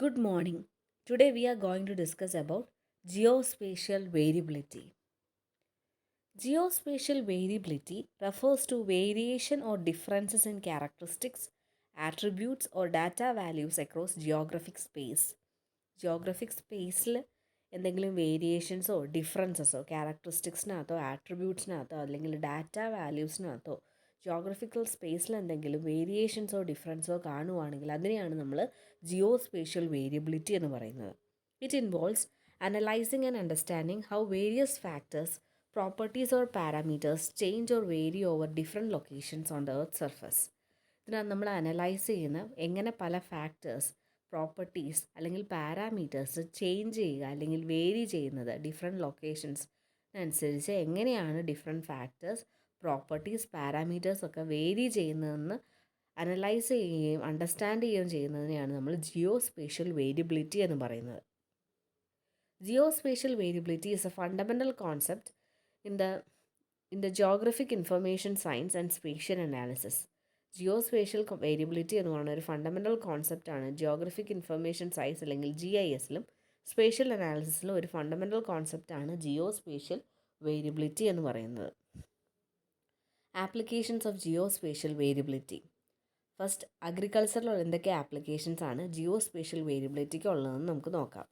Good morning. Today we are going to discuss about geospatial variability. Geospatial variability refers to variation or differences in characteristics, attributes or data values across geographic space. Geographic സ്പേസിൽ എന്തെങ്കിലും വേരിയേഷൻസോ ഡിഫറൻസസോ ക്യാരക്ടറിസ്റ്റിക്സിനകത്തോ ആട്രിബ്യൂട്ട്സിനകത്തോ അല്ലെങ്കിൽ data വാല്യൂസിനകത്തോ geographical സ്പേസിൽ എന്തെങ്കിലും വേരിയേഷൻസോ ഡിഫറൻസോ കാണുവാണെങ്കിൽ അതിനെയാണ് നമ്മൾ geospatial variability എന്ന് പറയുന്നത്. It involves analysing and understanding how various factors properties or parameters change or vary over different locations on the earth surface. ഇതിനകത്ത് നമ്മൾ അനലൈസ് ചെയ്യുന്ന എങ്ങനെ പല ഫാക്ടേഴ്സ് പ്രോപ്പർട്ടീസ് അല്ലെങ്കിൽ പാരാമീറ്റേഴ്സ് ചേഞ്ച് ചെയ്യുക അല്ലെങ്കിൽ വേരി ചെയ്യുന്നത് ഡിഫറെൻറ്റ് ലൊക്കേഷൻസിനനുസരിച്ച് എങ്ങനെയാണ് ഡിഫറെൻറ്റ് ഫാക്ടേഴ്സ് പ്രോപ്പർട്ടീസ് പാരാമീറ്റേഴ്സ് ഒക്കെ വേരി ചെയ്യുന്നതെന്ന് അനലൈസ് ചെയ്യുകയും അണ്ടർസ്റ്റാൻഡ് ചെയ്യുകയും ചെയ്യുന്നതിനെയാണ് നമ്മൾ ജിയോസ്പേഷ്യൽ വേരിയബിലിറ്റി എന്ന് പറയുന്നത്. Geospatial variability is a fundamental concept in the geographic information science and spatial analysis. Geospatial variability എന്ന് പറയുന്ന ഒരു ഫണ്ടമെൻ്റൽ കോൺസെപ്റ്റാണ് ജിയോഗ്രഫിക് ഇൻഫർമേഷൻ സയൻസ് അല്ലെങ്കിൽ GISലും സ്പേഷ്യൽ അനാലിസിസിലും ഒരു ഫണ്ടമെൻ്റൽ കോൺസെപ്റ്റാണ് ജിയോസ്പേഷ്യൽ വേരിയബിലിറ്റി എന്ന് പറയുന്നത്. Applications of geospatial variability. First, അഗ്രികൾച്ചറിൽ എന്തൊക്കെ ആപ്ലിക്കേഷൻസ് ആണ് ജിയോസ്പേഷ്യൽ വേരിയബിലിറ്റിക്ക് ഉള്ളതെന്ന് നമുക്ക് നോക്കാം.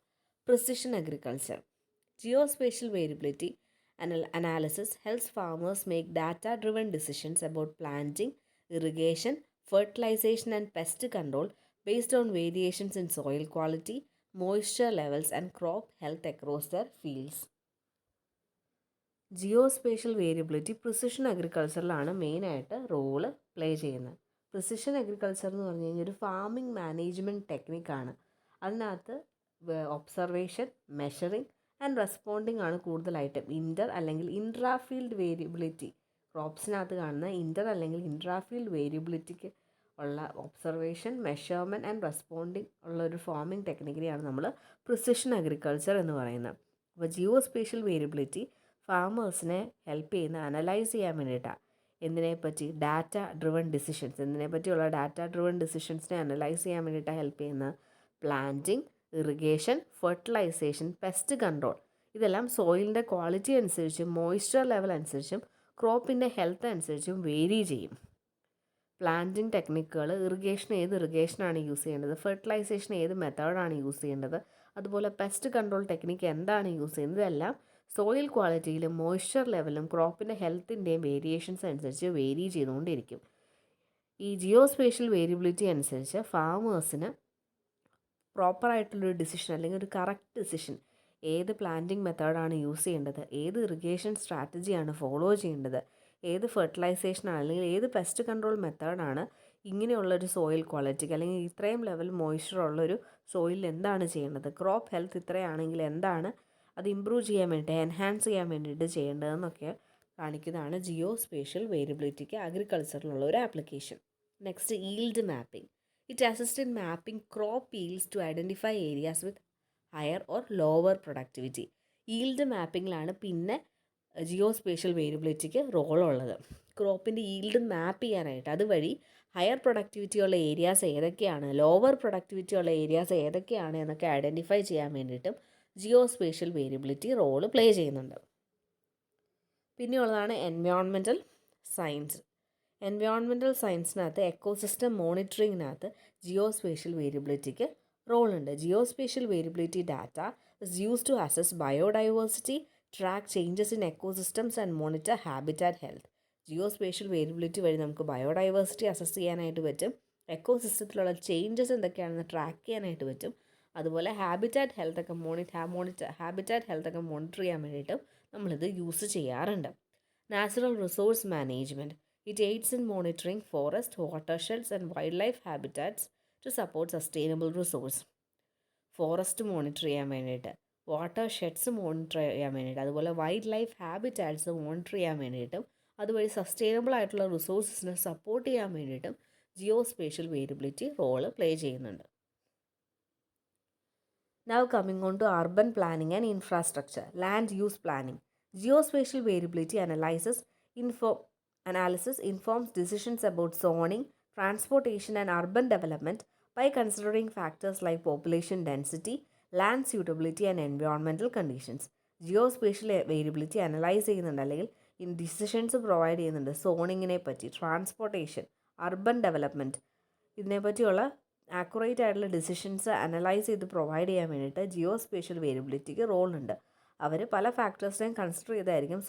Precision agriculture. Geospatial variability analysis helps farmers make data-driven decisions about planting, irrigation, fertilization and pest control based on variations in soil quality, moisture levels and crop health across their fields. Geospatial variability precision അഗ്രികൾച്ചറിലാണ് മെയിനായിട്ട് role play ചെയ്യുന്നത്. Precision agriculture എന്ന് പറഞ്ഞു കഴിഞ്ഞാൽ ഒരു farming management ടെക്നിക്കാണ്. അതിനകത്ത് observation, measuring and responding ആണ് കൂടുതലായിട്ടും. അല്ലെങ്കിൽ ഇൻട്രാഫീൽഡ് വേരിയബിലിറ്റി, ക്രോപ്സിനകത്ത് കാണുന്ന അല്ലെങ്കിൽ ഇൻട്രാഫീൽഡ് വേരിയബിലിറ്റിക്ക് ഉള്ള ഒബ്സർവേഷൻ, മെഷർമെൻറ്റ് ആൻഡ് റെസ്പോണ്ടിങ് ഉള്ള ഒരു ഫാമിംഗ് ടെക്നിക്കിനെയാണ് നമ്മൾ പ്രിസിഷൻ അഗ്രികൾച്ചർ എന്ന് പറയുന്നത്. അപ്പോൾ ജിയോസ്പേഷ്യൽ വേരിയബിലിറ്റി ഫാമേഴ്സിനെ ഹെൽപ്പ് ചെയ്യുന്ന അനലൈസ് ചെയ്യാൻ വേണ്ടിയിട്ടാണ്. എന്തിനെപ്പറ്റി? Data driven decisions. എന്തിനെപ്പറ്റിയുള്ള ഡാറ്റ ഡ്രിവൺ ഡിസിഷൻസിനെ അനലൈസ് ചെയ്യാൻ വേണ്ടിയിട്ടാണ് ഹെൽപ്പ് ചെയ്യുന്ന planting, irrigation, fertilisation, pest control. ഇതെല്ലാം സോയിലിൻ്റെ ക്വാളിറ്റി അനുസരിച്ചും മോയ്സ്ചർ ലെവൽ അനുസരിച്ചും ക്രോപ്പിൻ്റെ ഹെൽത്ത് അനുസരിച്ചും വേരി ചെയ്യും. പ്ലാന്റിങ് ടെക്നിക്കുകൾ, ഏത് ഇറിഗേഷനാണ് യൂസ് ചെയ്യേണ്ടത്, ഫെർട്ടിലൈസേഷൻ ഏത് മെത്തേഡാണ് യൂസ് ചെയ്യേണ്ടത്, അതുപോലെ പെസ്റ്റ് കൺട്രോൾ ടെക്നിക്ക് എന്താണ് യൂസ് ചെയ്യുന്നത്, ഇതെല്ലാം സോയിൽ ക്വാളിറ്റിയിലും മോയ്സ്ചർ ലെവലും ക്രോപ്പിൻ്റെ ഹെൽത്തിൻ്റെയും വേരിയേഷൻസ് അനുസരിച്ച് വേരി ചെയ്തുകൊണ്ടിരിക്കും. ഈ ജിയോസ്പേഷ്യൽ വേരിയബിലിറ്റി അനുസരിച്ച് ഫാമേഴ്സിന് പ്രോപ്പറായിട്ടുള്ളൊരു ഡിസിഷൻ അല്ലെങ്കിൽ ഒരു കറക്റ്റ് ഡിസിഷൻ, ഏത് പ്ലാന്റിങ് മെത്തേഡാണ് യൂസ് ചെയ്യേണ്ടത്, ഏത് ഇറിഗേഷൻ സ്ട്രാറ്റജിയാണ് ഫോളോ ചെയ്യേണ്ടത്, ഏത് ഫെർട്ടിലൈസേഷനാണ് അല്ലെങ്കിൽ ഏത് പെസ്റ്റ് കൺട്രോൾ മെത്തേഡാണ് ഇങ്ങനെയുള്ളൊരു സോയിൽ ക്വാളിറ്റിക്ക് അല്ലെങ്കിൽ ഇത്രയും ലെവൽ മോയ്സ്ചർ ഉള്ളൊരു സോയിലിൽ എന്താണ് ചെയ്യേണ്ടത്, ക്രോപ്പ് ഹെൽത്ത് ഇത്രയാണെങ്കിൽ എന്താണ് അത് ഇമ്പ്രൂവ് ചെയ്യാൻ വേണ്ടിയിട്ട്, എൻഹാൻസ് ചെയ്യാൻ വേണ്ടിയിട്ട് ചെയ്യേണ്ടതെന്നൊക്കെ കാണിക്കുന്നതാണ് ജിയോസ്പേഷ്യൽ വേരിയബിലിറ്റിക്ക് അഗ്രികൾച്ചറിലുള്ള ഒരു application. Next, yield mapping. It assists in mapping crop yields to identify areas with higher or lower productivity. Yield മാപ്പിങ്ങിലാണ് പിന്നെ ജിയോസ്പേഷ്യൽ വേരിയബിലിറ്റിക്ക് റോളുള്ളത്. ക്രോപ്പിൻ്റെ ഈൽഡ് മാപ്പ് ചെയ്യാനായിട്ട് അതുവഴി ഹയർ പ്രൊഡക്ടിവിറ്റി ഉള്ള ഏരിയാസ് ഏതൊക്കെയാണ്, ലോവർ പ്രൊഡക്ടിവിറ്റി ഉള്ള ഏരിയാസ് ഏതൊക്കെയാണ് എന്നൊക്കെ ഐഡൻറ്റിഫൈ ചെയ്യാൻ വേണ്ടിയിട്ടും ജിയോസ്പേഷ്യൽ വേരിയബിലിറ്റി റോള് പ്ലേ ചെയ്യുന്നുണ്ട്. പിന്നെയുള്ളതാണ് എൻവയോൺമെൻറ്റൽ സയൻസ്. എൻവയോൺമെൻറ്റൽ സയൻസിനകത്ത് എക്കോസിസ്റ്റം മോണിറ്ററിങ്ങിനകത്ത് ജിയോസ്പേഷ്യൽ വേരിയബിലിറ്റിക്ക് റോളുണ്ട്. Geospatial variability data is use to assess biodiversity, track changes in ecosystems and monitor habitat health. Geospatial variability വഴി നമുക്ക് ബയോഡൈവേഴ്സിറ്റി അസസ് ചെയ്യാനായിട്ട് പറ്റും, എക്കോസിസ്റ്റത്തിലുള്ള ചേഞ്ചസ് എന്തൊക്കെയാണെന്ന് ട്രാക്ക് ചെയ്യാനായിട്ട് പറ്റും, അതുപോലെ ഹാബിറ്റാറ്റ് ഹെൽത്തൊക്കെ മോണിറ്റർ ചെയ്യാൻ വേണ്ടിയിട്ടും നമ്മളിത് യൂസ് ചെയ്യാറുണ്ട്. Natural resource management. It aids in monitoring forest, watersheds and wildlife habitats to support sustainable resource. Forest monitor ചെയ്യാൻ വേണ്ടിയിട്ട്, വാട്ടർ ഷെഡ്സ് മോണിറ്റർ ചെയ്യാൻ വേണ്ടിയിട്ട്, അതുപോലെ വൈൽഡ് ലൈഫ് ഹാബിറ്റാറ്റ്സ് മോണിറ്റർ ചെയ്യാൻ വേണ്ടിയിട്ടും അതുവഴി സസ്റ്റൈനബിൾ ആയിട്ടുള്ള റിസോഴ്സസിനെ സപ്പോർട്ട് ചെയ്യാൻ വേണ്ടിയിട്ടും ജിയോസ്പേഷ്യൽ വേരിയബിലിറ്റി റോള് പ്ലേ ചെയ്യുന്നുണ്ട്. Now coming on to urban planning and infrastructure, land use planning. Geospatial variability analysis informs decisions about zoning, transportation and urban development by considering factors like population density, land suitability and environmental conditions. Geospatial variability analyse ചെയ്യുന്നുണ്ട്, അല്ലെങ്കിൽ decisions provide ചെയ്യുന്നുണ്ട് സോണിങ്ങിനെ പറ്റി, transportation, urban development, ഇതിനെപ്പറ്റിയുള്ള accurate ആയിട്ടുള്ള decisions analyse ചെയ്ത് provide ചെയ്യാൻ വേണ്ടിയിട്ട് ജിയോസ്പേഷ്യൽ വേരിയബിലിറ്റിക്ക് റോളുണ്ട്. അവർ പല ഫാക്ടേഴ്സിനെയും കൺസിഡർ ചെയ്തായിരിക്കും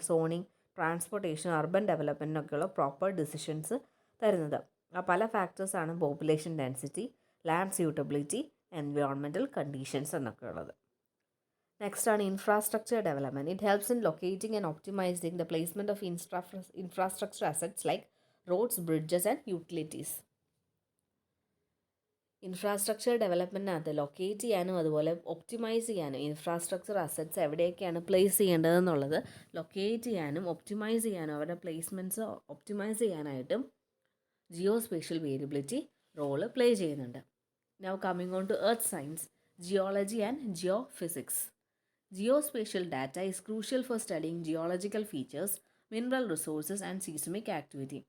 സോണിങ്, ട്രാൻസ്പോർട്ടേഷൻ, അർബൻ ഡെവലപ്മെൻറ്റിനൊക്കെയുള്ള പ്രോപ്പർ ഡിസിഷൻസ് തരുന്നത്. ആ പല ഫാക്ടേഴ്സാണ് population density, land suitability, environmental conditions എന്നൊക്കെ ഉള്ളത്. നെക്സ്റ്റ് ആണ് infrastructure development. It helps in locating and optimising the placement of infrastructure assets like roads, bridges and utilities. Infrastructure ഡെവലപ്മെൻറ്റിനകത്ത് locate ചെയ്യാനും അതുപോലെ ഒപ്റ്റിമൈസ് ചെയ്യാനും ഇൻഫ്രാസ്ട്രക്ചർ അസറ്റ്സ് എവിടെയൊക്കെയാണ് പ്ലേസ് ചെയ്യേണ്ടതെന്നുള്ളത് locate ചെയ്യാനും ഒപ്റ്റിമൈസ് ചെയ്യാനും അവരുടെ പ്ലേസ്മെൻറ്റ്സ് ഒപ്റ്റിമൈസ് ചെയ്യാനായിട്ടും ജിയോസ്പേഷ്യൽ വേരിയബിലിറ്റി റോള് പ്ലേ ചെയ്യുന്നുണ്ട്. Now coming on to earth science, geology and geophysics. Geospatial data is crucial for studying geological features, mineral resources and seismic activity.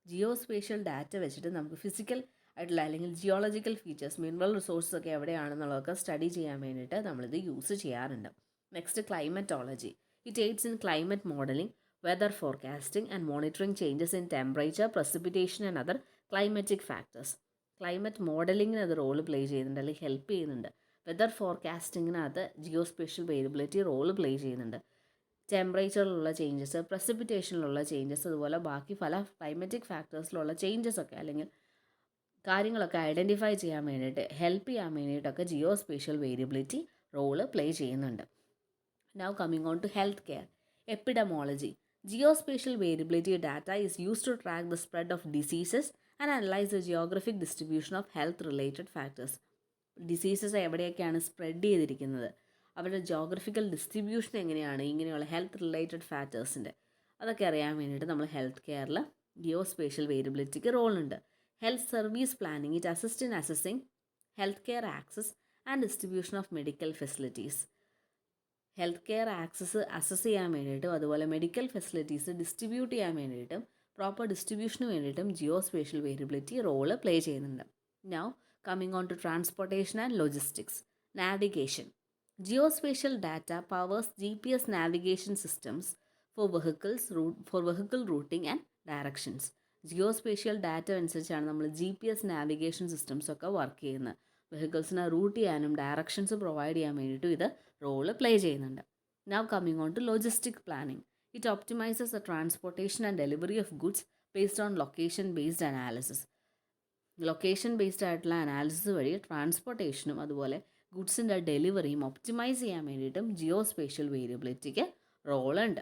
Geospatial data വെച്ചിട്ട് നമുക്ക് physical ആയിട്ടുള്ള അല്ലെങ്കിൽ geological features, mineral resources ഒക്കെ എവിടെയാണെന്നുള്ളതൊക്കെ study ചെയ്യാൻ വേണ്ടിയിട്ട് നമ്മളിത് use ചെയ്യാറുണ്ട്. Next climatology. It aids in climate modelling, weather forecasting and monitoring changes in temperature, precipitation and other climatic factors. Climate മോഡലിങ്ങിന് അത് റോൾ പ്ലേ ചെയ്യുന്നുണ്ട് അല്ലെങ്കിൽ ഹെൽപ്പ് ചെയ്യുന്നുണ്ട്. വെതർ ഫോർകാസ്റ്റിങ്ങിനകത്ത് ജിയോസ്പേഷ്യൽ വേരിയബിലിറ്റി റോൾ പ്ലേ ചെയ്യുന്നുണ്ട്. ടെമ്പറേച്ചറിലുള്ള ചേഞ്ചസ്, പ്രസിപ്പിറ്റേഷനിലുള്ള ചേഞ്ചസ്, അതുപോലെ ബാക്കി പല ക്ലൈമറ്റിക് ഫാക്ടേഴ്സിലുള്ള ചേഞ്ചസ് ഒക്കെ അല്ലെങ്കിൽ കാര്യങ്ങളൊക്കെ ഐഡൻറ്റിഫൈ ചെയ്യാൻ വേണ്ടിയിട്ട് ഹെൽപ്പ് ചെയ്യാൻ വേണ്ടിയിട്ടൊക്കെ ജിയോസ്പേഷ്യൽ വേരിയബിലിറ്റി റോള് പ്ലേ ചെയ്യുന്നുണ്ട്. Now coming on to health care. Epidemiology. Geospatial variability data is used to track the spread of diseases and analyze the geographic distribution of health-related factors. Diseases എവിടെയൊക്കെയാണ് spread ചെയ്തിരിക്കുന്നത്, അവരുടെ geographical distribution എങ്ങനെയാണ്, ഇങ്ങനെയുള്ള health related ഫാക്ടേഴ്സിൻ്റെ അതൊക്കെ അറിയാൻ വേണ്ടിയിട്ട് നമ്മൾ health കെയറിൽ ജിയോസ്പേഷ്യൽ വേരിയബിലിറ്റിക്ക് റോളുണ്ട്. Health service planning. It assist in assessing health care access and distribution of medical facilities. Health care access assess ചെയ്യാൻ വേണ്ടിയിട്ടും അതുപോലെ മെഡിക്കൽ ഫെസിലിറ്റീസ് ഡിസ്ട്രിബ്യൂട്ട് ചെയ്യാൻ വേണ്ടിയിട്ടും പ്രോപ്പർ ഡിസ്ട്രിബ്യൂഷന് വേണ്ടിയിട്ടും ജിയോസ്പേഷ്യൽ വേരിയബിലിറ്റി റോള് പ്ലേ ചെയ്യുന്നുണ്ട്. Now coming on to transportation and logistics. Navigation. Geospatial data powers GPS navigation systems for vehicle routing and directions. Geospatial data അനുസരിച്ചാണ് നമ്മൾ GPS navigation systems ഒക്കെ work ചെയ്യുന്നത്. വെഹിക്കിൾസിനെ root ചെയ്യാനും directions provide ചെയ്യാൻ വേണ്ടിയിട്ടും ഇത് role play ചെയ്യുന്നുണ്ട്. Now coming on to logistic planning. It optimizes the transportation and delivery of goods based on location based analysis. Location based ആയിട്ടുള്ള അനാലിസിസ് വഴി ട്രാൻസ്പോർട്ടേഷനും അതുപോലെ ഗുഡ്സിൻ്റെ ഡെലിവറിയും ഒപ്റ്റിമൈസ് ചെയ്യാൻ വേണ്ടിയിട്ടും ജിയോസ്പേഷ്യൽ വേരിയബിലിറ്റിക്ക് റോളുണ്ട്.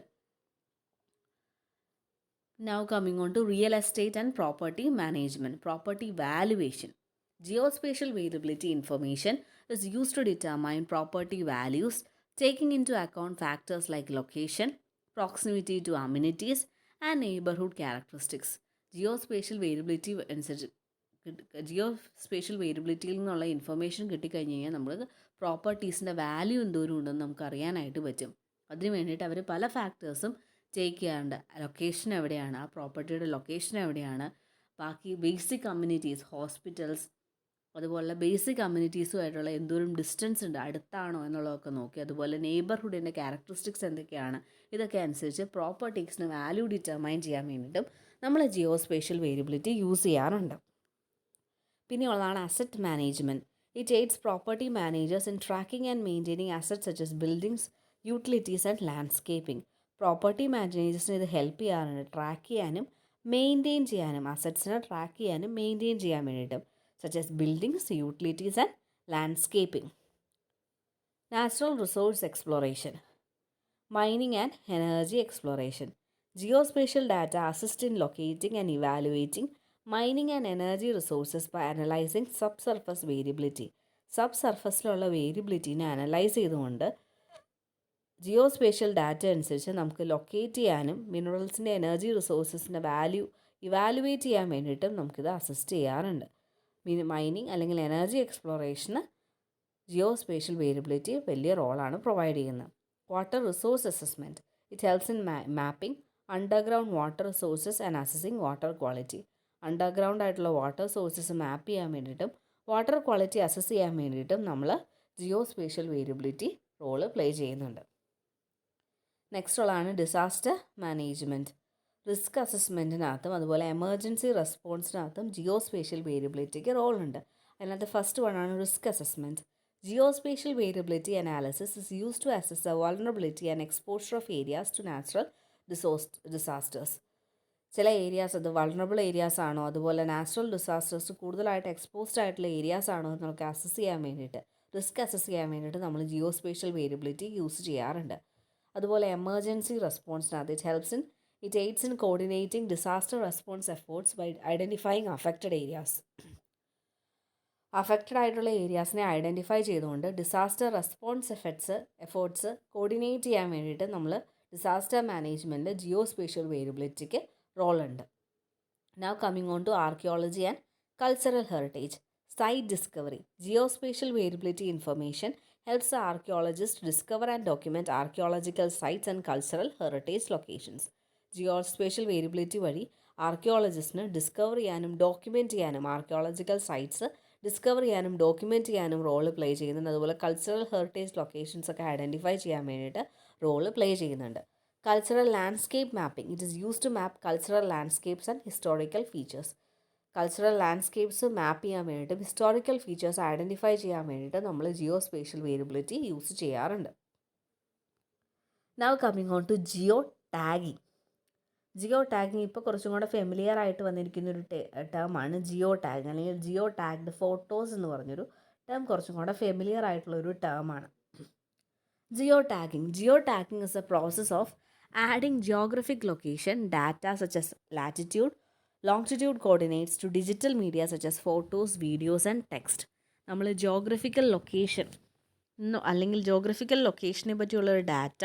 Now coming on to real estate and property management. Property valuation. Geospatial variability information is used to determine property values, taking into account factors like location, proximity to amenities, and neighborhood characteristics. Geospatial variability അനുസരിച്ച് geospatial വേരിയബിലിറ്റിയിൽ നിന്നുള്ള information കിട്ടിക്കഴിഞ്ഞ് കഴിഞ്ഞാൽ നമ്മൾ പ്രോപ്പർട്ടീസിൻ്റെ value എന്തോരം ഉണ്ടെന്ന് നമുക്ക് അറിയാനായിട്ട് പറ്റും. അതിന് വേണ്ടിയിട്ട് അവർ പല ഫാക്ടേഴ്സും ടേക്ക് ചെയ്യാറുണ്ട്. ലൊക്കേഷൻ എവിടെയാണ്, ആ പ്രോപ്പർട്ടിയുടെ ലൊക്കേഷൻ എവിടെയാണ്, ബാക്കി ബേസിക് കമ്മ്യൂണിറ്റീസ്, ഹോസ്പിറ്റൽസ്, അതുപോലെ ബേസിക് കമ്മ്യൂണിറ്റീസുമായിട്ടുള്ള എന്തോരം ഡിസ്റ്റൻസ് ഉണ്ട്, അടുത്താണോ എന്നുള്ളതൊക്കെ നോക്കി, അതുപോലെ നെയ്ബർഹുഡിൻ്റെ ക്യാരക്ടറിസ്റ്റിക്സ് എന്തൊക്കെയാണ്, ഇതൊക്കെ അനുസരിച്ച് പ്രോപ്പർട്ടീസിന് വാല്യൂ ഡിറ്റർമൈൻ ചെയ്യാൻ വേണ്ടിയിട്ടും നമ്മൾ ജിയോസ്പേഷ്യൽ വേരിയബിലിറ്റി യൂസ് ചെയ്യാറുണ്ട്. പിന്നെ ഉള്ളതാണ് asset management. It aids property managers in tracking and maintaining assets such as buildings, utilities and landscaping. Property മാനേജേഴ്സിന് ഇത് ഹെൽപ്പ് ചെയ്യാറുണ്ട് ട്രാക്ക് ചെയ്യാനും മെയിൻറ്റെയിൻ ചെയ്യാനും, അസറ്റ്സിനെ ട്രാക്ക് ചെയ്യാനും മെയിൻറ്റെയിൻ ചെയ്യാൻ വേണ്ടിയിട്ടും, such as buildings, utilities and landscaping. Natural resource exploration. Mining and energy exploration. Geospatial data assist in locating and evaluating mining and energy resources by analyzing subsurface variability. സബ്സർഫസിലുള്ള വേരിയബിലിറ്റീനെ analyse ചെയ്തുകൊണ്ട് geospatial data അനുസരിച്ച് നമുക്ക് locate ചെയ്യാനും മിനറൽസിൻ്റെ energy റിസോഴ്സസിൻ്റെ value evaluate ചെയ്യാൻ വേണ്ടിയിട്ടും നമുക്കിത് അസിസ്റ്റ് ചെയ്യാറുണ്ട്. മൈനിങ് അല്ലെങ്കിൽ എനർജി എക്സ്പ്ലോറേഷന് ജിയോസ്പേഷ്യൽ വേരിയബിലിറ്റി വലിയ റോളാണ് പ്രൊവൈഡ് ചെയ്യുന്നത്. Water resource assessment. It helps in mapping underground water resources and assessing water quality. Underground ആയിട്ടുള്ള വാട്ടർ സോഴ്സസ് മാപ്പ് ചെയ്യാൻ വേണ്ടിയിട്ടും വാട്ടർ ക്വാളിറ്റി അസസ് ചെയ്യാൻ വേണ്ടിയിട്ടും നമ്മൾ ജിയോസ്പേഷ്യൽ വേരിയബിലിറ്റി റോള് പ്ലേ ചെയ്യുന്നുണ്ട്. നെക്സ്റ്റ് ഉള്ളതാണ് ഡിസാസ്റ്റർ മാനേജ്മെൻറ്റ്. റിസ്ക് അസസ്മെൻറ്റിനകത്തും അതുപോലെ എമർജൻസി റെസ്പോൺസിനകത്തും ജിയോസ്പേഷ്യൽ വേരിയബിലിറ്റിക്ക് റോളുണ്ട്. അതിനകത്ത് ഫസ്റ്റ് വണ്ണാണ് risk assessment. Geospatial variability analysis is used to assess the vulnerability and exposure of areas to natural disasters. ചില ഏരിയാസ് അത് വൾണറബിൾ ഏരിയാസ് ആണോ, അതുപോലെ നാച്ചുറൽ ഡിസാസ്റ്റേഴ്സ് കൂടുതലായിട്ട് എക്സ്പോസ്ഡ് ആയിട്ടുള്ള ഏരിയാസ് ആണോ എന്ന് നമുക്ക് അസസ് ചെയ്യാൻ വേണ്ടിയിട്ട്, റിസ്ക് അസസ് ചെയ്യാൻ വേണ്ടിയിട്ട് നമ്മൾ ജിയോസ്പേഷ്യൽ വേരിയബിലിറ്റി യൂസ് ചെയ്യാറുണ്ട്. അതുപോലെ എമർജൻസി റെസ്പോൺസിനകത്ത് it aids in coordinating disaster response efforts by identifying affected areas. Affected ആയിട്ടുള്ള ഏരിയാസിനെ ഐഡൻറ്റിഫൈ ചെയ്തുകൊണ്ട് ഡിസാസ്റ്റർ റെസ്പോൺസ് എഫേർട്സ് കോർഡിനേറ്റ് ചെയ്യാൻ വേണ്ടിയിട്ട് നമ്മൾ ഡിസാസ്റ്റർ മാനേജ്മെൻറ്റിൽ ജിയോസ്പേഷ്യൽ വേരിയബിലിറ്റിക്ക് റോളുണ്ട്. Now coming on to archaeology and cultural heritage. Site discovery. Geospatial variability information helps the archaeologist discover and document archaeological sites and cultural heritage locations. Geospatial variability വഴി ആർക്കിയോളജിസ്റ്റിന് discover ചെയ്യാനും document ചെയ്യാനും archaeological sites discover ചെയ്യാനും document ചെയ്യാനും role play ചെയ്യുന്നുണ്ട്. അതുപോലെ cultural heritage locations ഒക്കെ identify ചെയ്യാൻ വേണ്ടിയിട്ട് റോള് പ്ലേ ചെയ്യുന്നുണ്ട്. Cultural landscape mapping. It is use to map cultural landscapes and historical features. Cultural landscapes map ചെയ്യാൻ വേണ്ടിയിട്ടും ഹിസ്റ്റോറിക്കൽ ഫീച്ചേഴ്സ് ഐഡൻറ്റിഫൈ ചെയ്യാൻ വേണ്ടിയിട്ട് നമ്മൾ ജിയോസ്പേഷ്യൽ വേരിയബിലിറ്റി യൂസ് ചെയ്യാറുണ്ട്. Now coming on to geo tagging. Geo tagging ഇപ്പോൾ കുറച്ചും കൂടെ ഫെമിലിയർ ആയിട്ട് വന്നിരിക്കുന്ന ഒരു ടേമാണ് ജിയോ ടാഗിങ്, അല്ലെങ്കിൽ ജിയോ ടാഗ്ഡ് ഫോട്ടോസ് എന്ന് പറഞ്ഞൊരു ടേം കുറച്ചും കൂടെ ഫെമിലിയർ ആയിട്ടുള്ളൊരു ടേമാണ്. Geo tagging is a process of adding geographic location data such as latitude longitude coordinates to digital media such as photos, videos and text. നമ്മൾ ജിയോഗ്രഫിക്കൽ ലൊക്കേഷൻ അല്ലെങ്കിൽ geographical ലൊക്കേഷനെ പറ്റിയുള്ളൊരു ഡാറ്റ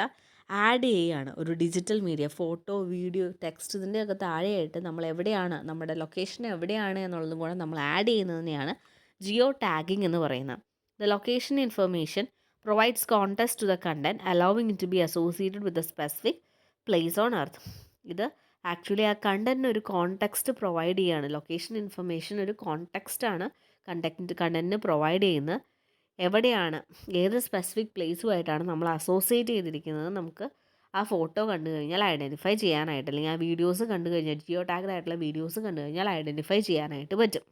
ആഡ് ചെയ്യുകയാണ് ഒരു digital media, photo, video, text, ഇതിൻ്റെയൊക്കെ താഴെയായിട്ട് നമ്മൾ എവിടെയാണ്, നമ്മുടെ ലൊക്കേഷൻ എവിടെയാണ് എന്നുള്ളതും കൂടെ നമ്മൾ ആഡ് ചെയ്യുന്നതിനെയാണ് ജിയോ ടാഗിങ് എന്ന് പറയുന്നത്. The location information provides context to the content allowing it to be associated with a specific place on earth. ഇത് ആക്ച്വലി ആ കണ്ടന്റിന് ഒരു കോണ്ടെക്സ്റ്റ് പ്രൊവൈഡ് ചെയ്യുകയാണ്. ലൊക്കേഷൻ ഇൻഫർമേഷൻ ഒരു കോണ്ടെക്സ്റ്റാണ് കണ്ടന്റിന് പ്രൊവൈഡ് ചെയ്യുന്നത്. എവിടെയാണ്, ഏത് സ്പെസിഫിക് പ്ലേസുമായിട്ടാണ് നമ്മൾ അസോസിയേറ്റ് ചെയ്തിരിക്കുന്നത് നമുക്ക് ആ ഫോട്ടോ കണ്ടു കഴിഞ്ഞാൽ ഐഡൻറ്റിഫൈ ചെയ്യാനായിട്ട്, അല്ലെങ്കിൽ ആ വീഡിയോസ് കണ്ടു കഴിഞ്ഞാൽ, ജിയോ ടാഗ്ഡ് ആയിട്ടുള്ള വീഡിയോസ് കണ്ടു കഴിഞ്ഞാൽ ഐഡൻറ്റിഫൈ ചെയ്യാനായിട്ട് പറ്റും.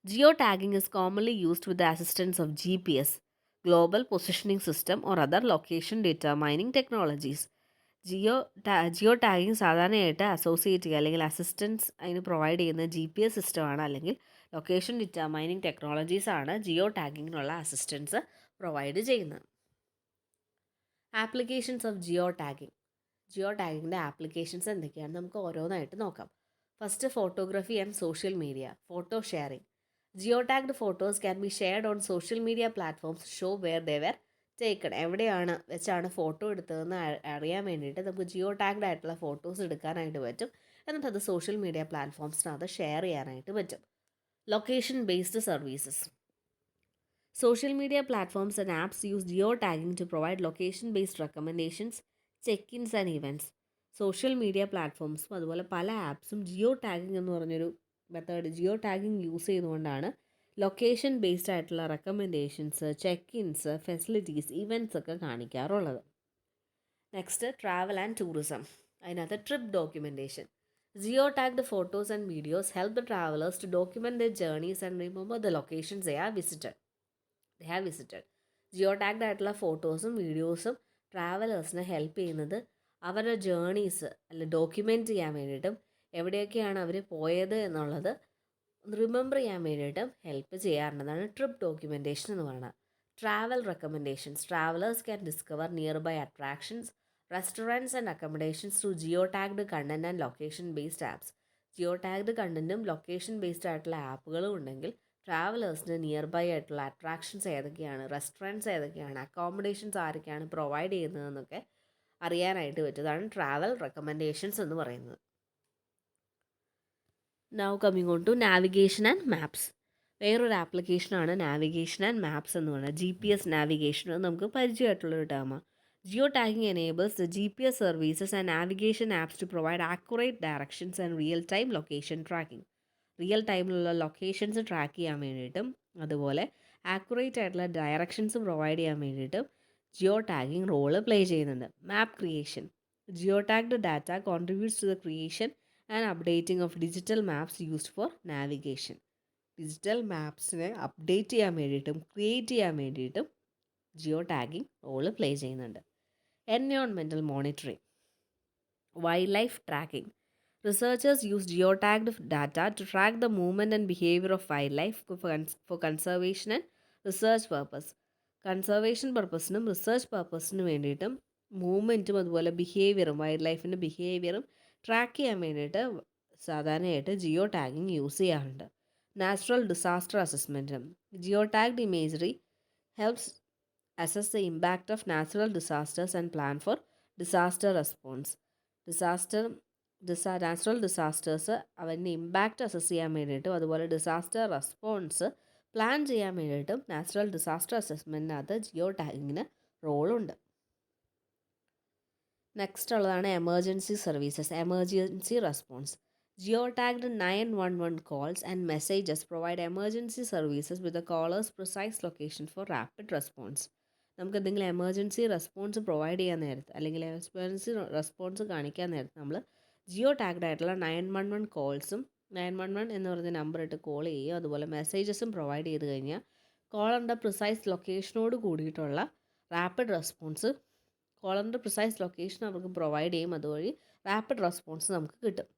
Geo tagging is commonly used with the assistance of GPS, global positioning system or other location determining technologies. Geo tagging സാധാരണയായിട്ട് അസോസിയേറ്റ് ചെയ്യുക അല്ലെങ്കിൽ അസിസ്റ്റൻസ് അതിന് പ്രൊവൈഡ് ചെയ്യുന്ന GPS സിസ്റ്റമാണ്, അല്ലെങ്കിൽ ലൊക്കേഷൻ ഡിറ്റർമൈനിങ് ടെക്നോളജീസ് ആണ് ജിയോ ടാഗിങ്ങിനുള്ള അസിസ്റ്റൻസ് പ്രൊവൈഡ് ചെയ്യുന്നത്. ആപ്ലിക്കേഷൻസ് ഓഫ് ജിയോ ടാഗിങ്ങിൻ്റെ ആപ്ലിക്കേഷൻസ് എന്തൊക്കെയാണ് നമുക്ക് ഓരോന്നായിട്ട് നോക്കാം. First, photography and social media. Photo sharing. Geo tagged photos can be shared on social media platforms show where they were taken. എവിടെയാണ് വെച്ചാണ് ഫോട്ടോ എടുത്തതെന്ന് അറിയാൻ വേണ്ടിയിട്ട് നമുക്ക് ജിയോ ടാഗ്ഡ് ആയിട്ടുള്ള ഫോട്ടോസ് എടുക്കാനായിട്ട് പറ്റും. എന്നിട്ട് അത് സോഷ്യൽ മീഡിയ പ്ലാറ്റ്ഫോംസിനകത്ത് ഷെയർ ചെയ്യാനായിട്ട് പറ്റും. Location based services. Social media platforms and apps use geotagging to provide location-based recommendations, check-ins and events. Social media പ്ലാറ്റ്ഫോംസും അതുപോലെ പല ആപ്സും ജിയോ ടാഗിങ് എന്ന് പറഞ്ഞൊരു മെത്തേഡ്, ജിയോ ടാഗിങ് യൂസ് ചെയ്തുകൊണ്ടാണ് ലൊക്കേഷൻ ബേസ്ഡ് ആയിട്ടുള്ള റെക്കമെൻഡേഷൻസ്, ചെക്ക്-ഇൻസ്, ഫെസിലിറ്റീസ്, ഇവൻറ്റ്സ് ഒക്കെ കാണിക്കാറുള്ളത്. Next, travel and tourism. അതിനകത്ത് trip documentation. Geo tagged photos and videos help the travellers to document the journeys and remember the locations they have visited. Geo tagged ആയിട്ടുള്ള ഫോട്ടോസും വീഡിയോസും ട്രാവലേഴ്സിനെ help ചെയ്യുന്നത് അവരുടെ journeys അല്ല document ചെയ്യാൻ വേണ്ടിയിട്ടും എവിടെയൊക്കെയാണ് അവർ പോയത് എന്നുള്ളത് റിമെമ്പർ ചെയ്യാൻ വേണ്ടിയിട്ടും ഹെൽപ്പ് ചെയ്യാറുണ്ട്. അതാണ് ട്രിപ്പ് ഡോക്യുമെൻറ്റേഷൻ എന്ന് പറയുന്നത്. Travel recommendations. Travellers can discover nearby attractions, restaurants and accommodations through geo tagged content and location based apps. Geo tagged കണ്ടന്റും ലൊക്കേഷൻ ബേസ്ഡ് ആയിട്ടുള്ള ആപ്പുകളും ഉണ്ടെങ്കിൽ ട്രാവലേഴ്സിന് നിയർ ബൈ ആയിട്ടുള്ള അട്രാക്ഷൻസ് ഏതൊക്കെയാണ്, റെസ്റ്റോറൻറ്റ്സ് ഏതൊക്കെയാണ്, അക്കോമഡേഷൻസ് ആരൊക്കെയാണ് പ്രൊവൈഡ് ചെയ്യുന്നതെന്നൊക്കെ അറിയാനായിട്ട് പറ്റും. അതാണ് ട്രാവൽ റെക്കമെൻഡേഷൻസ് എന്ന് പറയുന്നത്. Now coming on to navigation and maps. വേറൊരു ആപ്ലിക്കേഷനാണ് നാവിഗേഷൻ ആൻഡ് മാപ്സ് എന്ന് പറയുന്നത്. GPS നാവിഗേഷൻ നമുക്ക് പരിചയമായിട്ടുള്ളൊരു ടേമാണ്. Geo tagging enables the GPS services and navigation apps to provide accurate directions and real-time location tracking. Real ടൈമിലുള്ള ലൊക്കേഷൻസ് ട്രാക്ക് ചെയ്യാൻ വേണ്ടിയിട്ടും അതുപോലെ ആക്യുറേറ്റ് ആയിട്ടുള്ള ഡയറക്ഷൻസ് പ്രൊവൈഡ് ചെയ്യാൻ വേണ്ടിയിട്ടും ജിയോ ടാഗിങ് റോള് പ്ലേ ചെയ്യുന്നുണ്ട്. Map creation. Geo tagged data contributes to the creation and updating of digital maps used for navigation. Digital മാപ്സിനെ update ചെയ്യാൻ വേണ്ടിയിട്ടും ക്രിയേറ്റ് ചെയ്യാൻ വേണ്ടിയിട്ടും ജിയോ ടാഗിങ് റോള് പ്ലേ ചെയ്യുന്നുണ്ട്. Environmental monitoring. Wild tracking. Researchers use geotagged data to track the movement and behavior of wildlife for conservation and research purpose. Conservation പർപ്പസിനും research പർപ്പസിനും വേണ്ടിയിട്ടും മൂവ്മെൻറ്റും അതുപോലെ ബിഹേവിയറും വൈൽഡ് ലൈഫിൻ്റെ ബിഹേവിയറും ട്രാക്ക് ചെയ്യാൻ വേണ്ടിയിട്ട് സാധാരണയായിട്ട് ജിയോ ടാഗിങ് യൂസ് ചെയ്യാറുണ്ട്. നാച്ചുറൽ ഡിസാസ്റ്റർ അസസ്മെൻറ്റും. Geo tagged imagery helps assess the impact of natural disasters and plan for disaster response. Natural disasters അവൻ്റെ ഇമ്പാക്റ്റ് അസസ് ചെയ്യാൻ വേണ്ടിയിട്ടും അതുപോലെ ഡിസാസ്റ്റർ റെസ്പോൺസ് പ്ലാൻ ചെയ്യാൻ വേണ്ടിയിട്ടും നാച്ചുറൽ ഡിസാസ്റ്റർ അസസ്മെൻറ്റിനകത്ത് ജിയോ ടാഗിങ്ങിന് റോളുണ്ട്. നെക്സ്റ്റ് ഉള്ളതാണ് emergency services. Emergency response. Geo tagged 911 calls and messages provide emergency services with the caller's precise location for rapid response. നമുക്ക് എന്തെങ്കിലും എമർജൻസി റെസ്പോൺസ് പ്രൊവൈഡ് ചെയ്യാൻ നേരത്ത് അല്ലെങ്കിൽ എമർജൻസി റെസ്പോൺസ് കാണിക്കാൻ നേരത്ത് നമ്മൾ ജിയോ ടാഗ്ഡ് ആയിട്ടുള്ള 911 കോൾസും 911 എന്ന് പറയുന്ന നമ്പർ ഇട്ട് കോൾ ചെയ്യുക, അതുപോലെ മെസ്സേജസും പ്രൊവൈഡ് ചെയ്ത് കഴിഞ്ഞാൽ കോളറിൻ്റെ പ്രിസൈസ് ലൊക്കേഷനോട് കൂടിയിട്ടുള്ള റാപ്പിഡ് റെസ്പോൺസ് കോളറിൻ്റെ പ്രിസൈസ് ലൊക്കേഷൻ അവർക്ക് പ്രൊവൈഡ് ചെയ്യും. അതുവഴി റാപ്പിഡ് റെസ്പോൺസ് നമുക്ക് കിട്ടും.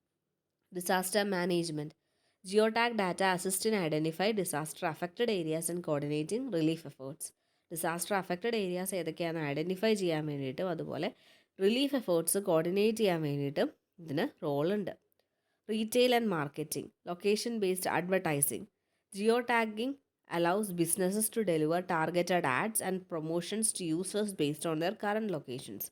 Disaster management. Geotag data assist in identify disaster affected areas and coordinating relief efforts. Disaster affected areas ഏതൊക്കെയാണെന്ന് ഐഡൻറ്റിഫൈ ചെയ്യാൻ വേണ്ടിയിട്ടും അതുപോലെ റിലീഫ് എഫേർട്സ് കോർഡിനേറ്റ് ചെയ്യാൻ വേണ്ടിയിട്ടും ഇതിന് റോളുണ്ട്. Retail and marketing. Location based advertising. Geo tagging allows businesses to deliver targeted ads and promotions to users based on their current locations.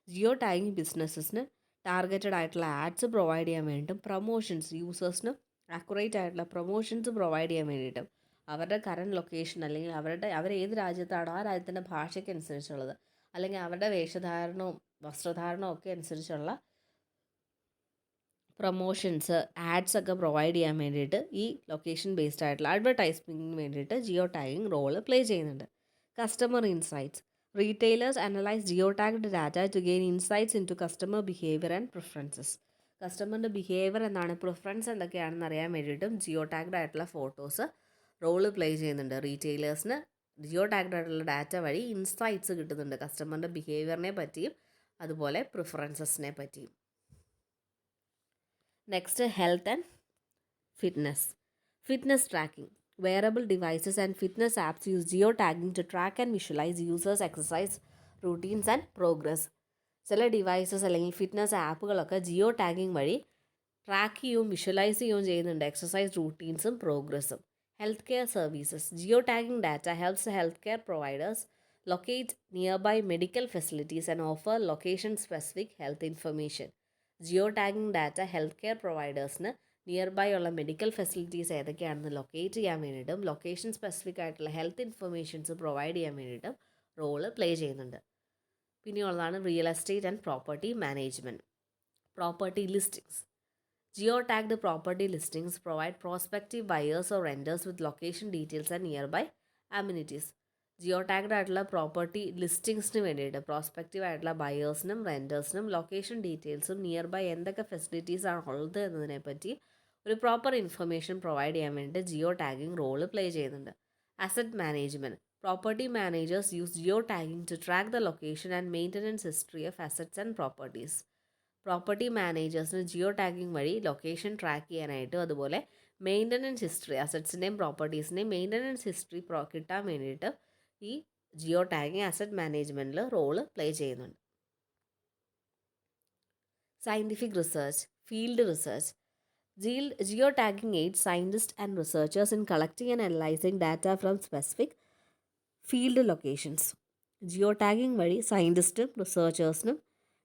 Geo tagging ബിസിനസ്സസിന് targeted ആയിട്ടുള്ള ആഡ്സ് പ്രൊവൈഡ് ചെയ്യാൻ വേണ്ടിയിട്ടും promotions യൂസേഴ്സിന് accurate ആയിട്ടുള്ള പ്രൊമോഷൻസ് പ്രൊവൈഡ് ചെയ്യാൻ വേണ്ടിയിട്ടും അവരുടെ current location അല്ലെങ്കിൽ അവർ ഏത് രാജ്യത്താണോ ആ രാജ്യത്തിൻ്റെ ഭാഷയ്ക്ക് അനുസരിച്ചുള്ളത് അല്ലെങ്കിൽ അവരുടെ വേഷധാരണവും വസ്ത്രധാരണവും ഒക്കെ അനുസരിച്ചുള്ള പ്രൊമോഷൻസ് ആഡ്സ് ഒക്കെ പ്രൊവൈഡ് ചെയ്യാൻ വേണ്ടിയിട്ട് ഈ ലൊക്കേഷൻ ബേസ്ഡ് ആയിട്ടുള്ള അഡ്വർടൈസ്മെൻറ്റിന് വേണ്ടിയിട്ട് ജിയോ ടാഗിങ് റോള് പ്ലേ ചെയ്യുന്നുണ്ട്. Customer insights. Retailers analyse geo tagged data to gain insights into customer behaviour and preferences. കസ്റ്റമറിൻ്റെ ബിഹേവിയർ എന്താണ്, പ്രിഫറൻസ് എന്തൊക്കെയാണെന്ന് അറിയാൻ വേണ്ടിയിട്ടും ജിയോ ടാഗ്ഡ് ആയിട്ടുള്ള ഫോട്ടോസ് റോള് പ്ലേ ചെയ്യുന്നുണ്ട്. റീറ്റെയിലേഴ്സിന് ജിയോ ടാഗ്ഡ് ആയിട്ടുള്ള ഡാറ്റ വഴി ഇൻസൈറ്റ്സ് കിട്ടുന്നുണ്ട് കസ്റ്റമറിൻ്റെ ബിഹേവിയറിനെ പറ്റിയും അതുപോലെ പ്രിഫറൻസസിനെ പറ്റിയും. Next health and fitness. Fitness tracking. Wearable devices and fitness apps use geo tagging to track and visualise users exercise routines and progress. ചില ഡിവൈസസ് അല്ലെങ്കിൽ ഫിറ്റ്നസ് ആപ്പുകളൊക്കെ ജിയോ ടാഗിംഗ് വഴി ട്രാക്ക് ചെയ്യുകയും വിഷ്വലൈസ് ചെയ്യുകയും ചെയ്യുന്നുണ്ട് എക്സസൈസ് റൂട്ടീൻസും പ്രോഗ്രസ്സും. Health care services. Geo tagging data helps health care providers locate nearby medical facilities and offer location specific health information. Geo tagging data health care പ്രൊവൈഡേഴ്സിന് nearby ഉള്ള medical facilities ഏതൊക്കെയാണെന്ന് locate ചെയ്യാൻ വേണ്ടിയിട്ടും location specific ആയിട്ടുള്ള health informations provide ചെയ്യാൻ വേണ്ടിയിട്ടും role play ചെയ്യുന്നുണ്ട്. പിന്നെയുള്ളതാണ് real estate and property management. Property listings. Geo tagged property listings provide prospective buyers or renters with location details and nearby amenities. Geo tagged ആയിട്ടുള്ള property ലിസ്റ്റിംഗ്സിന് വേണ്ടിയിട്ട് prospective ആയിട്ടുള്ള ബയേഴ്സിനും റെൻറ്റേഴ്സിനും ലൊക്കേഷൻ ഡീറ്റെയിൽസും നിയർ ബൈ എന്തൊക്കെ ഫെസിലിറ്റീസാണ് ഉള്ളത് എന്നതിനെപ്പറ്റി ഒരു പ്രോപ്പർ ഇൻഫർമേഷൻ പ്രൊവൈഡ് ചെയ്യാൻ വേണ്ടി ജിയോ ടാഗിങ് റോള് പ്ലേ ചെയ്യുന്നുണ്ട്. Asset management. Property managers use geo tagging to track the location and maintenance history of assets and properties. Property മാനേജേഴ്സിന് ജിയോ ടാഗിങ് വഴി ലൊക്കേഷൻ ട്രാക്ക് ചെയ്യാനായിട്ടും അതുപോലെ മെയിൻ്റനൻസ് ഹിസ്റ്ററി അസറ്റ്സിൻ്റെയും പ്രോപ്പർട്ടീസിൻ്റെയും maintenance history കിട്ടാൻ വേണ്ടിയിട്ട് ഈ ജിയോ ടാഗിങ് അസറ്റ് മാനേജ്മെൻറ്റിൽ റോള് പ്ലേ ചെയ്യുന്നുണ്ട്. Scientific research. Field research. Geo tagging aids scientists and researchers in collecting and analyzing data from specific field locations. Geo tagging വഴി സയൻറ്റിസ്റ്റും റിസർച്ചേഴ്സിനും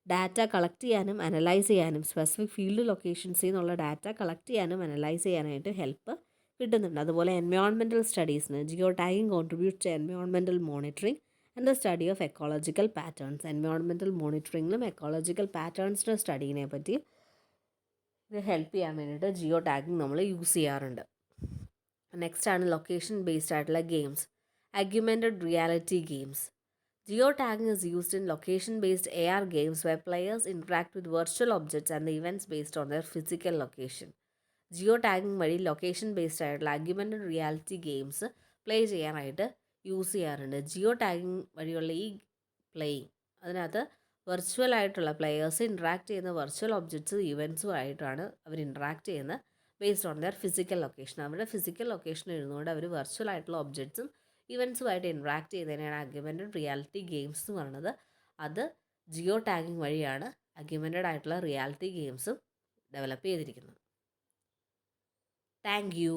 ഡാറ്റ കളക്ട് ചെയ്യാനും അനലൈസ് ചെയ്യാനും സ്പെസിഫിക് ഫീൽഡ് ലൊക്കേഷൻസിൽ നിന്നുള്ള data collect ചെയ്യാനും അനലൈസ് ചെയ്യാനായിട്ട് ഹെൽപ്പ് കിട്ടുന്നുണ്ട്. അതുപോലെ എൻവയോൺമെൻറ്റൽ സ്റ്റഡീസിന് geo tagging contribute to environmental monitoring and the study of ecological patterns. Environmental മോണിറ്ററിങ്ങിലും എക്കോളജിക്കൽ പാറ്റേൺസിൻ്റെ സ്റ്റഡീനെ പറ്റി ഇത് ഹെൽപ്പ് ചെയ്യാൻ വേണ്ടിയിട്ട് ജിയോ ടാഗിങ് നമ്മൾ യൂസ് ചെയ്യാറുണ്ട്. നെക്സ്റ്റ് ആണ് ലൊക്കേഷൻ ബേസ്ഡ് ആയിട്ടുള്ള games. Augmented reality games. Geotagging is used in location-based AR games where players interact with virtual objects and the events based on their physical location. Geotagging വഴി location based ആയിട്ടുള്ള augmented reality games play ചെയ്യാനായിട്ട് use ചെയ്യാറുണ്ട്. Jio tagging വഴിയുള്ള ഈ playing അതിനകത്ത് virtual ആയിട്ടുള്ള players interact ചെയ്യുന്ന virtual ഒബ്ജക്ട്സും ഇവൻറ്റ്സും ആയിട്ടാണ് അവർ ഇൻട്രാക്ട് ചെയ്യുന്നത് based on their physical location. അവരുടെ ഫിസിക്കൽ ലൊക്കേഷൻ ഇരുന്നുകൊണ്ട് അവർ വെർച്വൽ ആയിട്ടുള്ള ഒബ്ജക്ട്സും ഇവൻറ്റ്സുമായിട്ട് ഇൻട്രാക്ട് ചെയ്തതിനാണ് അഗ്യുമെൻറ്റഡ് റിയാലിറ്റി ഗെയിംസ് എന്ന് പറയുന്നത്. അത് ജിയോ ടാഗിങ് വഴിയാണ് അഗ്യുമെൻറ്റഡ് ആയിട്ടുള്ള റിയാലിറ്റി ഗെയിംസും ഡെവലപ്പ് ചെയ്തിരിക്കുന്നത്. Thank you.